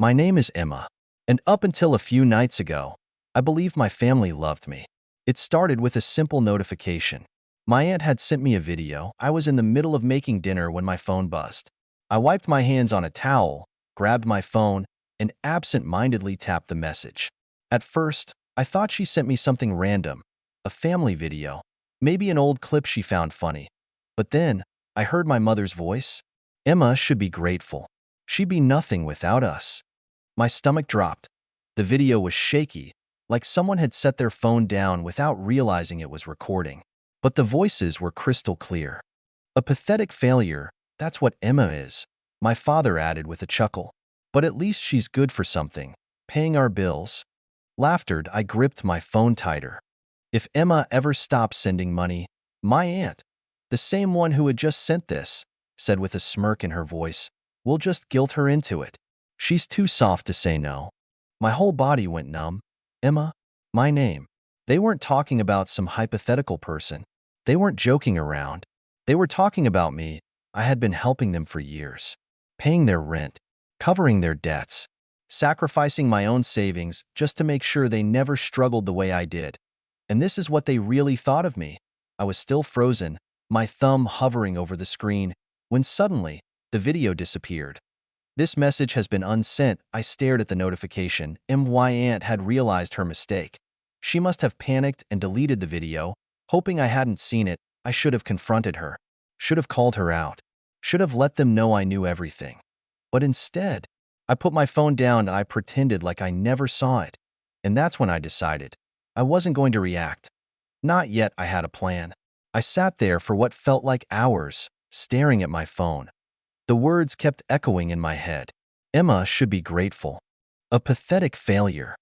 My name is Emma, and up until a few nights ago, I believed my family loved me. It started with a simple notification. My aunt had sent me a video. I was in the middle of making dinner when my phone buzzed. I wiped my hands on a towel, grabbed my phone, and absent-mindedly tapped the message. At first, I thought she sent me something random, a family video, maybe an old clip she found funny. But then, I heard my mother's voice. Emma should be grateful. She'd be nothing without us. My stomach dropped. The video was shaky, like someone had set their phone down without realizing it was recording. But the voices were crystal clear. A pathetic failure, that's what Emma is, my father added with a chuckle. But at least she's good for something, paying our bills. Laughter, I gripped my phone tighter. If Emma ever stops sending money, my aunt, the same one who had just sent this, said with a smirk in her voice, we'll just guilt her into it. She's too soft to say no. My whole body went numb. Emma, my name. They weren't talking about some hypothetical person. They weren't joking around. They were talking about me. I had been helping them for years, paying their rent, covering their debts, sacrificing my own savings just to make sure they never struggled the way I did. And this is what they really thought of me. I was still frozen, my thumb hovering over the screen, when suddenly, the video disappeared. This message has been unsent. I stared at the notification. My aunt had realized her mistake. She must have panicked and deleted the video, hoping I hadn't seen it. I should have confronted her, should have called her out, should have let them know I knew everything. But instead, I put my phone down and I pretended like I never saw it. And that's when I decided I wasn't going to react. Not yet. I had a plan. I sat there for what felt like hours, staring at my phone. The words kept echoing in my head. Emma should be grateful. A pathetic failure.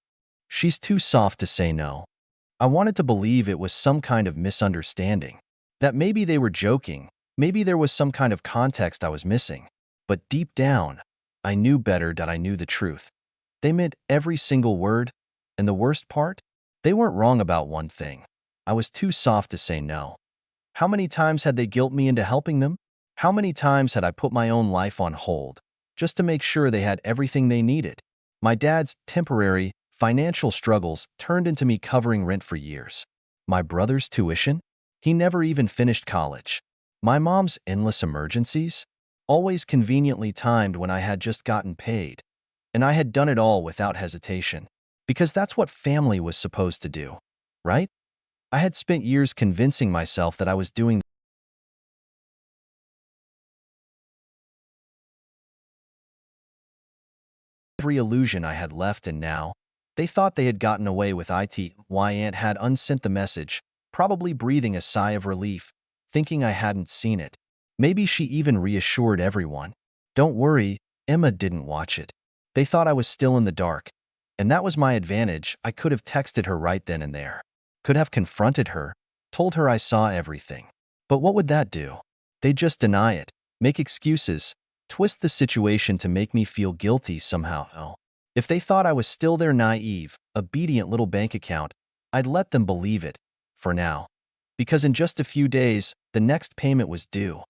She's too soft to say no. I wanted to believe it was some kind of misunderstanding. That maybe they were joking. Maybe there was some kind of context I was missing. But deep down, I knew better that I knew the truth. They meant every single word. And the worst part? They weren't wrong about one thing. I was too soft to say no. How many times had they guilt me into helping them? How many times had I put my own life on hold, just to make sure they had everything they needed? My dad's temporary financial struggles turned into me covering rent for years. My brother's tuition? He never even finished college. My mom's endless emergencies? Always conveniently timed when I had just gotten paid. And I had done it all without hesitation. Because that's what family was supposed to do, right? I had spent years convincing myself that I was doing every illusion I had left, and now they thought they had gotten away with it. My aunt had unsent the message, probably breathing a sigh of relief, thinking I hadn't seen it. Maybe she even reassured everyone. Don't worry, Emma didn't watch it. They thought I was still in the dark. And that was my advantage. I could have texted her right then and there. Could have confronted her, told her I saw everything. But what would that do? They'd just deny it, make excuses, twist the situation to make me feel guilty somehow. Oh. If they thought I was still their naive, obedient little bank account, I'd let them believe it, for now. Because in just a few days, the next payment was due.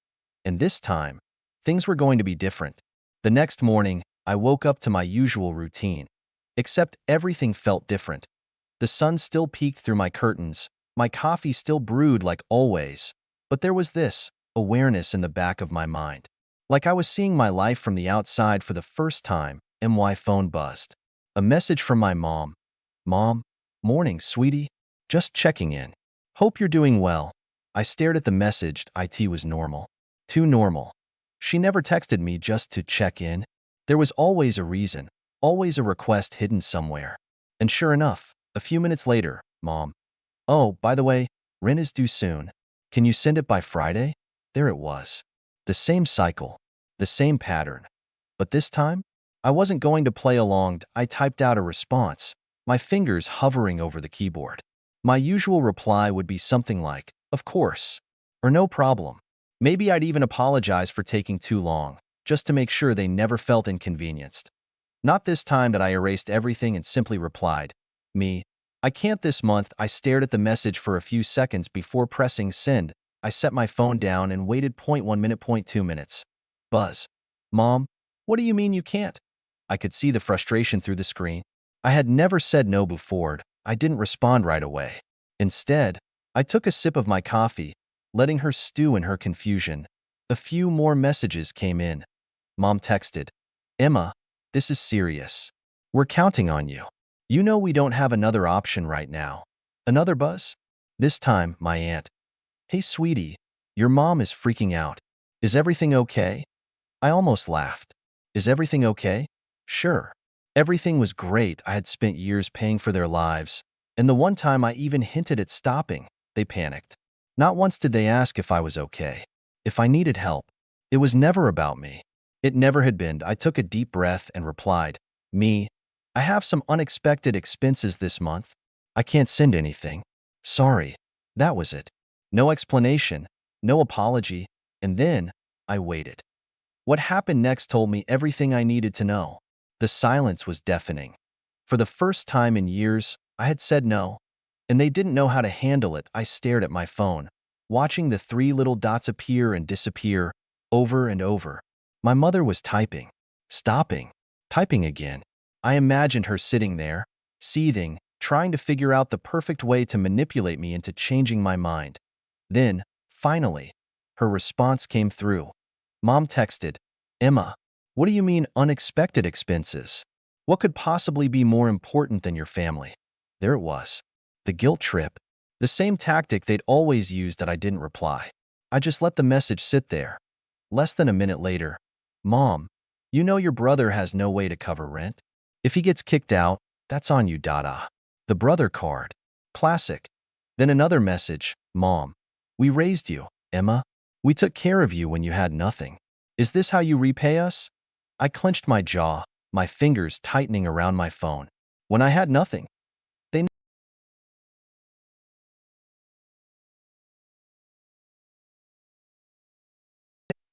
And this time, things were going to be different. The next morning, I woke up to my usual routine. Except everything felt different. The sun still peeked through my curtains, my coffee still brewed like always, but there was this awareness in the back of my mind. Like I was seeing my life from the outside for the first time. My phone buzzed. A message from my mom. Mom, morning, sweetie. Just checking in. Hope you're doing well. I stared at the message. It was normal. Too normal. She never texted me just to check in. There was always a reason, always a request hidden somewhere. And sure enough, a few minutes later, Mom. Oh, by the way, rent is due soon. Can you send it by Friday? There it was. The same cycle, the same pattern. But this time, I wasn't going to play along. I typed out a response, my fingers hovering over the keyboard. My usual reply would be something like, of course, or no problem. Maybe I'd even apologize for taking too long, just to make sure they never felt inconvenienced. Not this time. That I erased everything and simply replied, me. I can't this month. I stared at the message for a few seconds before pressing send. I set my phone down and waited. 1 minute, 2 minutes. Buzz. Mom, what do you mean you can't? I could see the frustration through the screen. I had never said no before. I didn't respond right away. Instead, I took a sip of my coffee, letting her stew in her confusion. A few more messages came in. Mom texted, "Emma, this is serious. We're counting on you. You know we don't have another option right now." Another buzz? This time, my aunt. "Hey, sweetie, your mom is freaking out. Is everything okay?" I almost laughed. "Is everything okay?" Sure. Everything was great. I had spent years paying for their lives, and the one time I even hinted at stopping, they panicked. Not once did they ask if I was okay, if I needed help. It was never about me. It never had been. I took a deep breath and replied, "Me, I have some unexpected expenses this month. I can't send anything. Sorry." That was it. No explanation, no apology, and then I waited. What happened next told me everything I needed to know. The silence was deafening. For the first time in years, I had said no, and they didn't know how to handle it. I stared at my phone, watching the three little dots appear and disappear over and over. My mother was typing, stopping, typing again. I imagined her sitting there, seething, trying to figure out the perfect way to manipulate me into changing my mind. Then, finally, her response came through. Mom texted, "Emma, what do you mean unexpected expenses? What could possibly be more important than your family?" There it was. The guilt trip. The same tactic they'd always used that I didn't reply. I just let the message sit there. Less than a minute later, "Mom, you know your brother has no way to cover rent. If he gets kicked out, that's on you, dada." The brother card. Classic. Then another message, "Mom, we raised you, Emma. We took care of you when you had nothing. Is this how you repay us?" I clenched my jaw, my fingers tightening around my phone. When I had nothing, they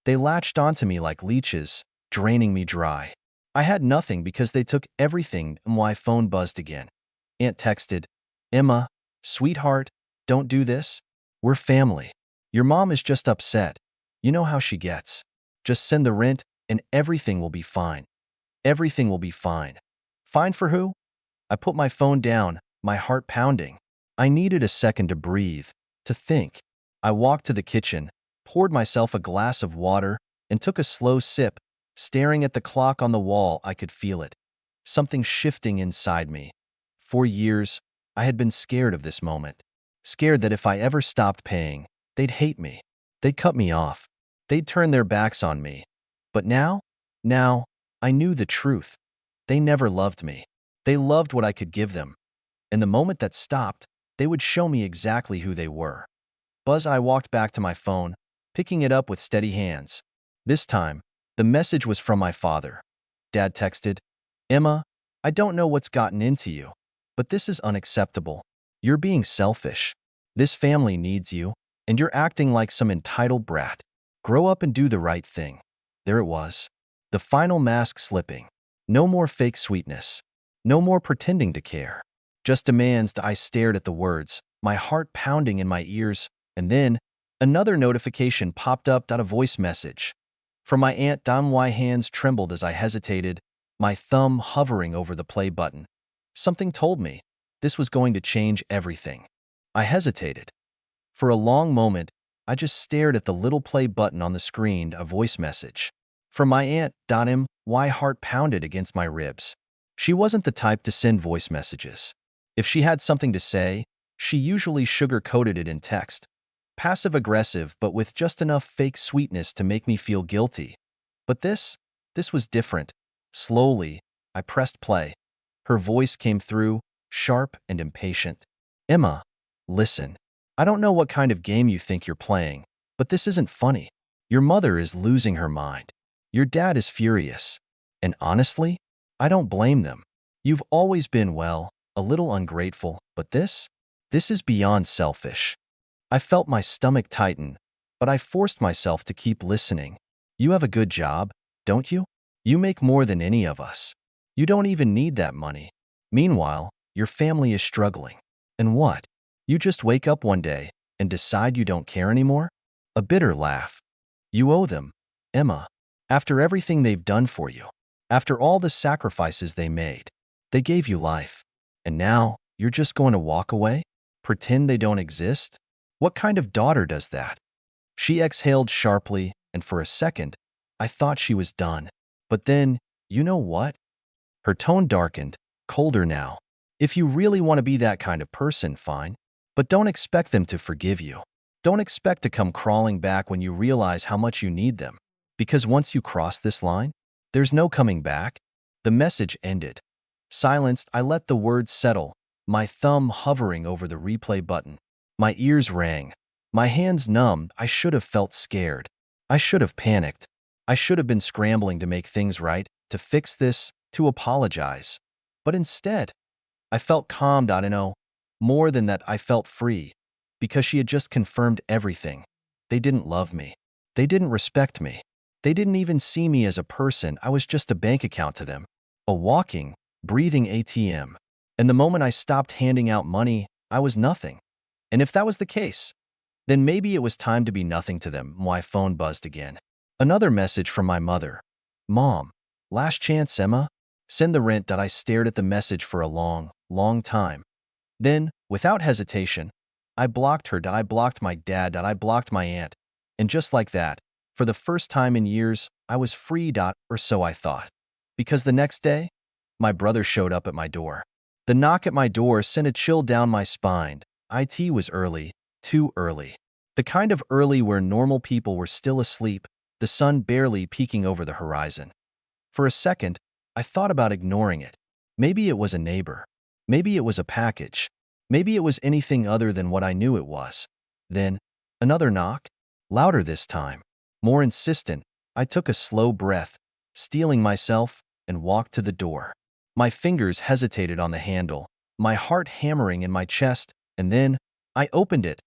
They latched onto me like leeches, draining me dry. I had nothing because they took everything, and my phone buzzed again. Aunt texted, "Emma, sweetheart, don't do this. We're family. Your mom is just upset. You know how she gets. Just send the rent and everything will be fine. Everything will be fine." Fine for who? I put my phone down, my heart pounding. I needed a second to breathe, to think. I walked to the kitchen, poured myself a glass of water, and took a slow sip. Staring at the clock on the wall, I could feel it. Something shifting inside me. For years, I had been scared of this moment. Scared that if I ever stopped paying, they'd hate me. They'd cut me off. They'd turn their backs on me. But now, I knew the truth. They never loved me. They loved what I could give them. And the moment that stopped, they would show me exactly who they were. I walked back to my phone, picking it up with steady hands. This time, the message was from my father. Dad texted, "Emma, I don't know what's gotten into you, but this is unacceptable. You're being selfish. This family needs you, and you're acting like some entitled brat. Grow up and do the right thing." There it was. The final mask slipping. No more fake sweetness. No more pretending to care. Just demands. I stared at the words, my heart pounding in my ears, and then another notification popped up. A voice message. From my aunt. My hands trembled as I hesitated, my thumb hovering over the play button. Something told me this was going to change everything. I hesitated. For a long moment, I just stared at the little play button on the screen. A voice message. From my aunt. My heart pounded against my ribs. She wasn't the type to send voice messages. If she had something to say, she usually sugar-coated it in text. Passive-aggressive, but with just enough fake sweetness to make me feel guilty. But this was different. Slowly, I pressed play. Her voice came through, sharp and impatient. "Emma, listen. I don't know what kind of game you think you're playing, but this isn't funny. Your mother is losing her mind. Your dad is furious. And honestly, I don't blame them. You've always been, well, a little ungrateful, but this is beyond selfish." I felt my stomach tighten, but I forced myself to keep listening. "You have a good job, don't you? You make more than any of us. You don't even need that money. Meanwhile, your family is struggling. And what? You just wake up one day and decide you don't care anymore?" A bitter laugh. "You owe them, Emma. After everything they've done for you. After all the sacrifices they made, they gave you life. And now, you're just going to walk away? Pretend they don't exist? What kind of daughter does that? She exhaled sharply, and for a second, I thought she was done. But then, you know what? Her tone darkened, colder now. If you really want to be that kind of person, fine. But don't expect them to forgive you. Don't expect to come crawling back when you realize how much you need them. Because once you cross this line, there's no coming back. The message ended. Silenced, I let the words settle, my thumb hovering over the replay button. My ears rang. My hands numbed. I should have felt scared. I should have panicked. I should have been scrambling to make things right, to fix this, to apologize. But instead, I felt calmed. I don't know. More than that, I felt free. Because she had just confirmed everything. They didn't love me. They didn't respect me. They didn't even see me as a person. I was just a bank account to them. A walking, breathing ATM. And the moment I stopped handing out money, I was nothing. And if that was the case, then maybe it was time to be nothing to them. My phone buzzed again. Another message from my mother. Mom, last chance, Emma. Send the rent. I stared at the message for a long, long time. Then, without hesitation, I blocked her. I blocked my dad. I blocked my aunt. And just like that, for the first time in years, I was free. Or so I thought. Because the next day, my brother showed up at my door. The knock at my door sent a chill down my spine. It was early, too early. The kind of early where normal people were still asleep, the sun barely peeking over the horizon. For a second, I thought about ignoring it. Maybe it was a neighbor. Maybe it was a package. Maybe it was anything other than what I knew it was. Then, another knock, louder this time, more insistent. I took a slow breath, steeling myself, and walked to the door. My fingers hesitated on the handle, my heart hammering in my chest, and then I opened it.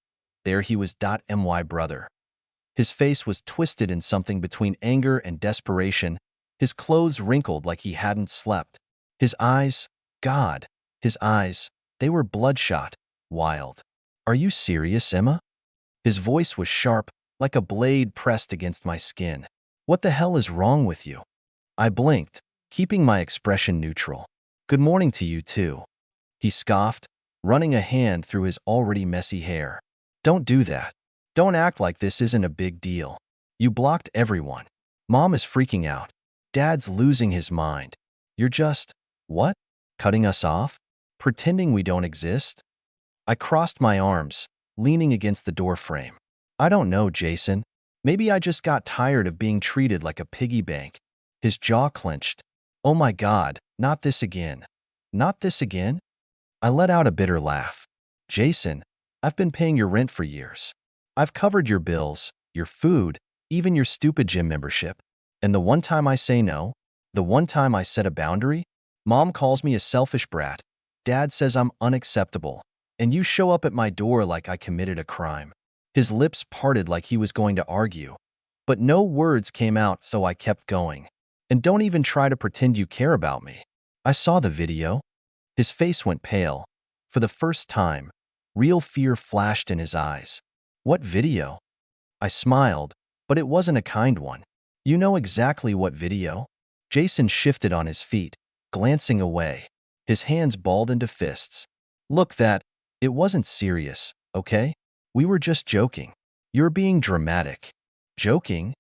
There he was. My brother. His face was twisted in something between anger and desperation, his clothes wrinkled like he hadn't slept. His eyes, God, his eyes, they were bloodshot, wild. Are you serious, Emma? His voice was sharp, like a blade pressed against my skin. What the hell is wrong with you? I blinked, keeping my expression neutral. Good morning to you too. He scoffed, running a hand through his already messy hair. Don't do that. Don't act like this isn't a big deal. You blocked everyone. Mom is freaking out. Dad's losing his mind. You're just, what? Cutting us off? Pretending we don't exist? I crossed my arms, leaning against the doorframe. I don't know, Jason. Maybe I just got tired of being treated like a piggy bank. His jaw clenched. Oh my God, not this again. Not this again? I let out a bitter laugh. Jason, I've been paying your rent for years. I've covered your bills, your food, even your stupid gym membership. And the one time I say no, the one time I set a boundary, Mom calls me a selfish brat. Dad says I'm unacceptable. And you show up at my door like I committed a crime. His lips parted like he was going to argue. But no words came out, so I kept going. And don't even try to pretend you care about me. I saw the video. His face went pale. For the first time, real fear flashed in his eyes. What video? I smiled, but it wasn't a kind one. You know exactly what video? Jason shifted on his feet, glancing away. His hands balled into fists. Look, it wasn't serious, okay? We were just joking. You're being dramatic. Joking?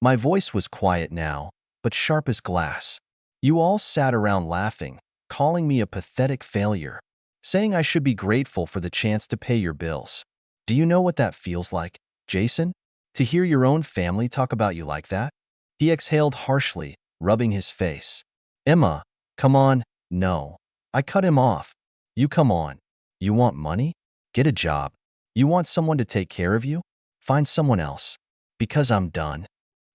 My voice was quiet now, but sharp as glass. You all sat around laughing, calling me a pathetic failure, saying I should be grateful for the chance to pay your bills. Do you know what that feels like, Jason? To hear your own family talk about you like that? He exhaled harshly, rubbing his face. Emma, come on. No. I cut him off. You come on. You want money? Get a job. You want someone to take care of you? Find someone else. Because I'm done.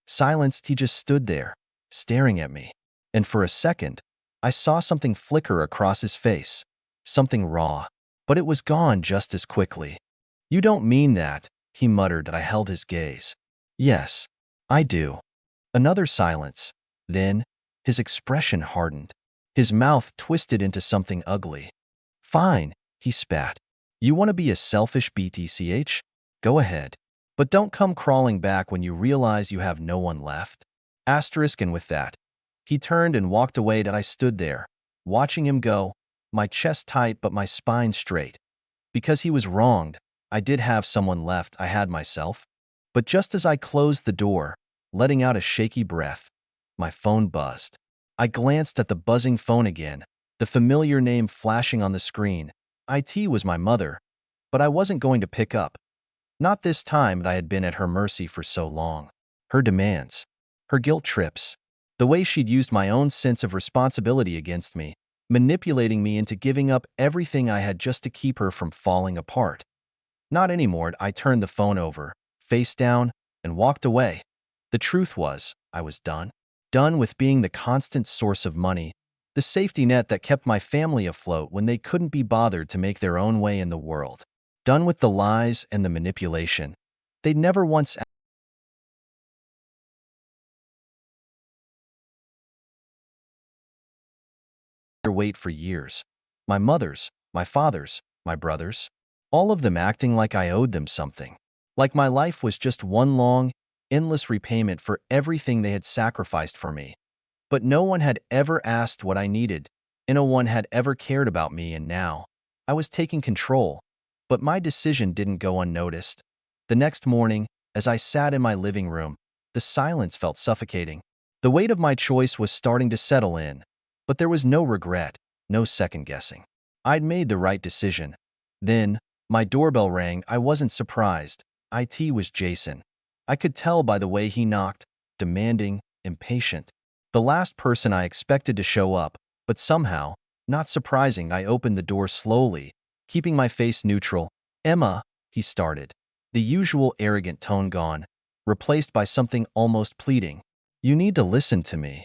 Silenced, he just stood there, staring at me. And for a second, I saw something flicker across his face. Something raw. But it was gone just as quickly. You don't mean that, he muttered. I held his gaze. Yes, I do. Another silence. Then, his expression hardened. His mouth twisted into something ugly. Fine, he spat. You want to be a selfish BTCH? Go ahead. But don't come crawling back when you realize you have no one left. Asterisk, and with that, He turned and walked away, and I stood there, watching him go, my chest tight but my spine straight. Because he was wronged, I did have someone left, I had myself. But just as I closed the door, letting out a shaky breath, my phone buzzed. I glanced at the buzzing phone again, the familiar name flashing on the screen. It was my mother, but I wasn't going to pick up. Not this time. I had been at her mercy for so long. Her demands, her guilt trips, the way she'd used my own sense of responsibility against me, manipulating me into giving up everything I had just to keep her from falling apart. Not anymore. I turned the phone over, face down, and walked away. The truth was, I was done. Done with being the constant source of money, the safety net that kept my family afloat when they couldn't be bothered to make their own way in the world. Done with the lies and the manipulation. They'd never once wait for years. My mother's, my father's, my brother's, all of them acting like I owed them something. Like my life was just one long, endless repayment for everything they had sacrificed for me. But no one had ever asked what I needed, and no one had ever cared about me, and now I was taking control. But my decision didn't go unnoticed. The next morning, as I sat in my living room, the silence felt suffocating. The weight of my choice was starting to settle in, but there was no regret, no second guessing. I'd made the right decision. Then, my doorbell rang. I wasn't surprised. It was Jason. I could tell by the way he knocked, demanding, impatient. The last person I expected to show up, but somehow, not surprising, I opened the door slowly, keeping my face neutral. "Emma," he started, the usual arrogant tone gone, replaced by something almost pleading. "You need to listen to me."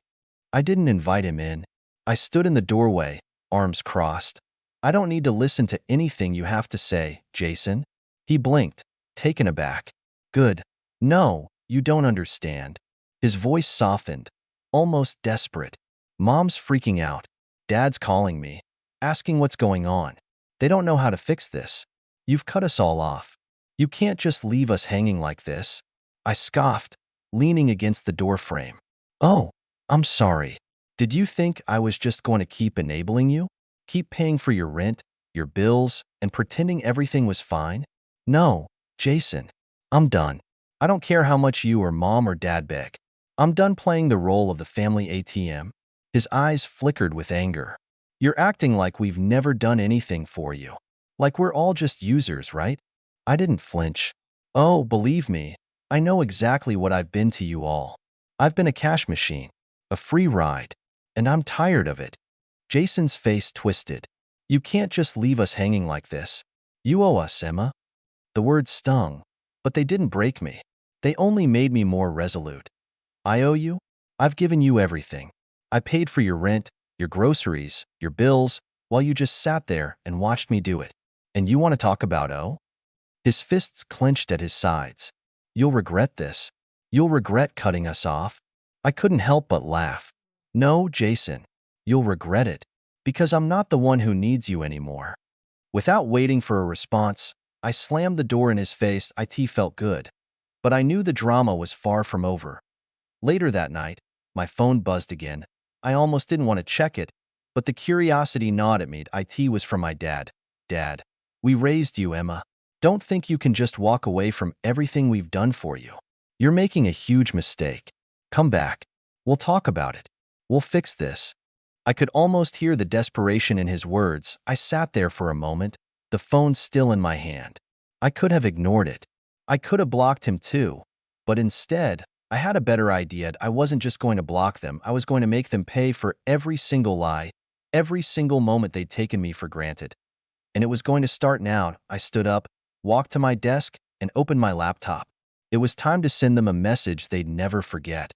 I didn't invite him in. I stood in the doorway, arms crossed. "I don't need to listen to anything you have to say, Jason." He blinked, taken aback. "Good. No, you don't understand." His voice softened, almost desperate. "Mom's freaking out. Dad's calling me, asking what's going on. They don't know how to fix this. You've cut us all off. You can't just leave us hanging like this." I scoffed, leaning against the doorframe. "Oh, I'm sorry. Did you think I was just going to keep enabling you? Keep paying for your rent, your bills, and pretending everything was fine? No, Jason. I'm done. I don't care how much you or mom or dad beg. I'm done playing the role of the family ATM." His eyes flickered with anger. "You're acting like we've never done anything for you. Like we're all just users, right?" I didn't flinch. "Oh, believe me, I know exactly what I've been to you all. I've been a cash machine, a free ride, and I'm tired of it." Jason's face twisted. "You can't just leave us hanging like this. You owe us, Emma." The words stung, but they didn't break me. They only made me more resolute. "I owe you? I've given you everything. I paid for your rent, your groceries, your bills, while you just sat there and watched me do it. And you want to talk about oh?" His fists clenched at his sides. "You'll regret this. You'll regret cutting us off." I couldn't help but laugh. "No, Jason, you'll regret it. Because I'm not the one who needs you anymore." Without waiting for a response, I slammed the door in his face. It felt good. But I knew the drama was far from over. Later that night, my phone buzzed again. I almost didn't want to check it, but the curiosity gnawed at me. It was from my dad. "Dad, we raised you, Emma. Don't think you can just walk away from everything we've done for you. You're making a huge mistake. Come back. We'll talk about it. We'll fix this." I could almost hear the desperation in his words. I sat there for a moment, the phone still in my hand. I could have ignored it. I could have blocked him too. But instead, I had a better idea. I wasn't just going to block them. I was going to make them pay for every single lie, every single moment they'd taken me for granted. And it was going to start now. I stood up, walked to my desk, and opened my laptop. It was time to send them a message they'd never forget.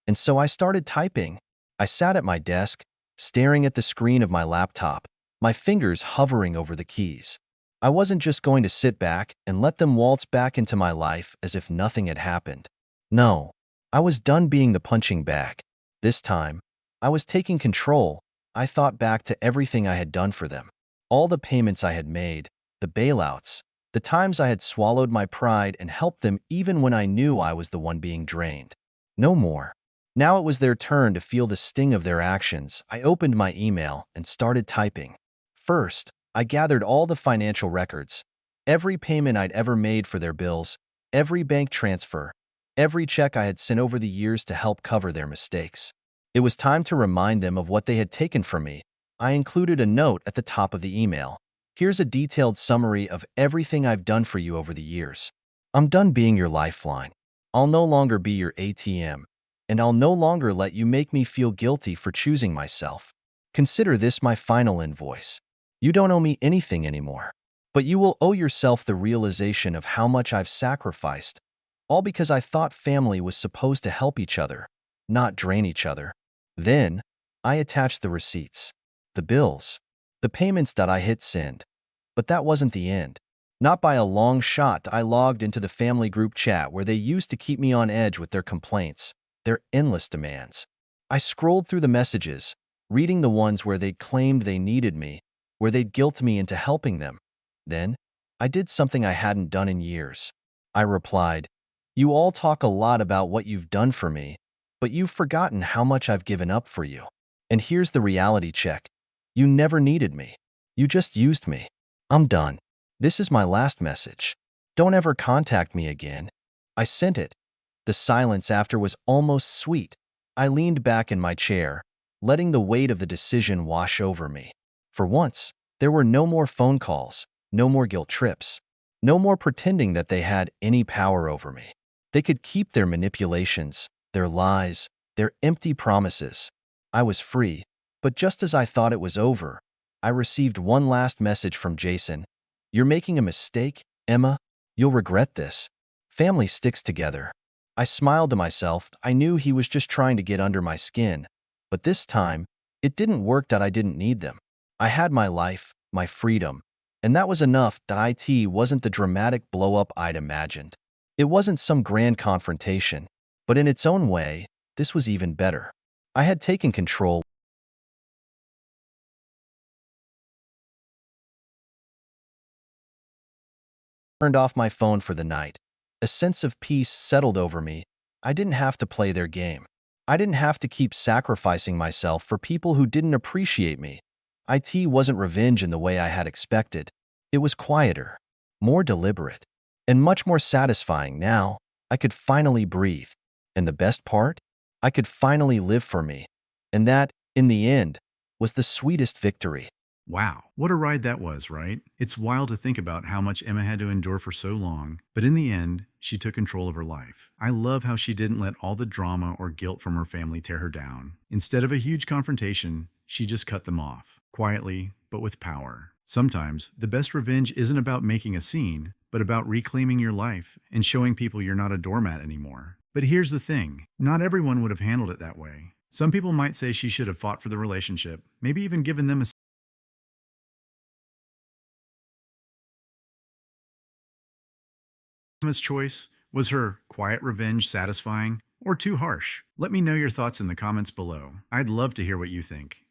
And so I started typing. I sat at my desk, staring at the screen of my laptop, my fingers hovering over the keys. I wasn't just going to sit back and let them waltz back into my life as if nothing had happened. No, I was done being the punching bag. This time, I was taking control. I thought back to everything I had done for them. All the payments I had made, the bailouts, the times I had swallowed my pride and helped them even when I knew I was the one being drained. No more. Now it was their turn to feel the sting of their actions. I opened my email and started typing. First, I gathered all the financial records, every payment I'd ever made for their bills, every bank transfer, every check I had sent over the years to help cover their mistakes. It was time to remind them of what they had taken from me. I included a note at the top of the email. Here's a detailed summary of everything I've done for you over the years. I'm done being your lifeline. I'll no longer be your ATM, and I'll no longer let you make me feel guilty for choosing myself. Consider this my final invoice. You don't owe me anything anymore, but you will owe yourself the realization of how much I've sacrificed, all because I thought family was supposed to help each other, not drain each other. Then, I attached the receipts, the bills, the payments that I hit send. But that wasn't the end. Not by a long shot. I logged into the family group chat where they used to keep me on edge with their complaints, their endless demands. I scrolled through the messages, reading the ones where they'd claimed they needed me, where they'd guilt me into helping them. Then, I did something I hadn't done in years. I replied, "You all talk a lot about what you've done for me, but you've forgotten how much I've given up for you. And here's the reality check. You never needed me. You just used me. I'm done. This is my last message. Don't ever contact me again." I sent it. The silence after was almost sweet. I leaned back in my chair, letting the weight of the decision wash over me. For once, there were no more phone calls, no more guilt trips, no more pretending that they had any power over me. They could keep their manipulations, their lies, their empty promises. I was free, but just as I thought it was over, I received one last message from Jason. "You're making a mistake, Emma. You'll regret this. Family sticks together." I smiled to myself. I knew he was just trying to get under my skin. But this time, it didn't work that I didn't need them. I had my life, my freedom, and that was enough. That it wasn't the dramatic blow-up I'd imagined. It wasn't some grand confrontation, but in its own way, this was even better. I had taken control. Turned off my phone for the night. A sense of peace settled over me. I didn't have to play their game. I didn't have to keep sacrificing myself for people who didn't appreciate me. It wasn't revenge in the way I had expected. It was quieter, more deliberate, and much more satisfying. Now, I could finally breathe. And the best part? I could finally live for me. And that, in the end, was the sweetest victory. Wow, what a ride that was, right? It's wild to think about how much Emma had to endure for so long, but in the end, she took control of her life. I love how she didn't let all the drama or guilt from her family tear her down. Instead of a huge confrontation, she just cut them off, quietly, but with power. Sometimes, the best revenge isn't about making a scene, but about reclaiming your life and showing people you're not a doormat anymore. But here's the thing, not everyone would have handled it that way. Some people might say she should have fought for the relationship, maybe even given them a Emma's choice. Was her quiet revenge satisfying or too harsh? Let me know your thoughts in the comments below. I'd love to hear what you think.